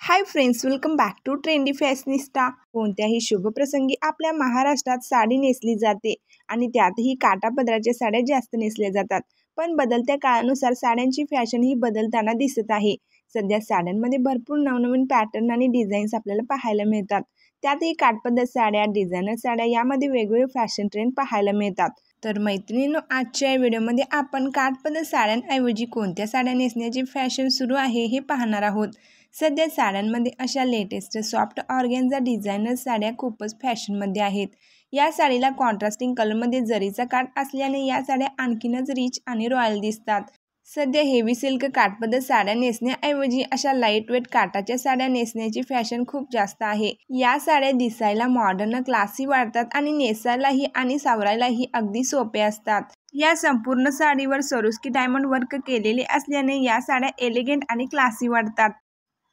High friends, welcome back to trendy fashionista. कोणत्याही शुभप्रसंगी आपल्या महाराष्ट्रात साडी नेसली जाते आणि त्यातही काठापदराच्या साड्या जास्त नेसल्या जातात। पण बदलत्या काळानुसार साड्यांची फॅशन ही बदलताना दिसत आहे। सध्या साड्यांमध्ये भरपूर नवनवीन पॅटर्न आणि डिझाईन्स आपल्याला पाहायला मिळतात। त्यातही काठपदर साड्या, डिझायनर साड्या यामध्ये वेगवेगळे फॅशन ट्रेंड पाहायला मिळतात। तर मैत्रिणींनो, आजच्या व्हिडिओमध्ये आपण काठपदर साड्यांऐवजी कोणत्या साड्या नेसण्याची फॅशन सुरू आहे हे पाहणार आहोत। सध्या साड्यांमध्ये अशा लेटेस्ट सॉफ्ट ऑर्गेन्झा डिझायनर साड्या खूपच फॅशनमध्ये आहेत। या साडीला कॉन्ट्रास्टिंग कलरमध्ये जरीचा काठ असल्याने या साड्या आणखीनच रिच आणि रॉयल दिसतात। सध्या हेवी सिल्क काठपदर साड्या नेसण्याऐवजी अशा लाईट वेट काठाच्या साड्या नेसण्याची फॅशन खूप जास्त आहे। या साड्या दिसायला मॉडर्न, क्लासी वाटतात आणि नेसायलाही आणि सावरायलाही अगदी सोपे असतात। या संपूर्ण साडीवर सरोस्की डायमंड वर्क केलेले असल्याने या साड्या एलिगंट आणि क्लासी वाटतात।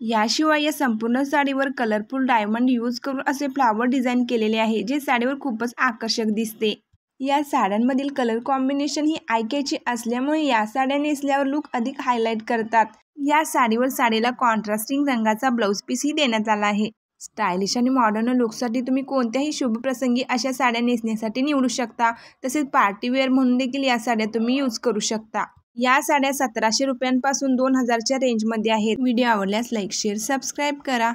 याशिवाय या संपूर्ण साडीवर कलरफुल डायमंड यूज करून असे फ्लावर डिझाईन केलेले आहे, जे साडीवर खूपच आकर्षक दिसते। या साड्यांमधील कलर कॉम्बिनेशन ही आयकॅची असल्यामुळे या साड्या नेसल्यावर लुक अधिक हायलाइट करतात। या साडीवर साडीला कॉन्ट्रास्टिंग रंगाचा ब्लाउज पीसही देण्यात आला आहे। स्टायलिश आणि मॉडर्न लुकसाठी तुम्ही कोणत्याही शुभप्रसंगी अशा साड्या नेसण्यासाठी निवडू शकता। तसेच पार्टीवेअर म्हणून देखील या साड्या तुम्ही यूज करू शकता। या साड्या 1700 रुपयांपासून 2000च्या रेंजमध्ये आहेत। व्हिडिओ आवडल्यास लाईक, शेअर, सबस्क्राईब करा।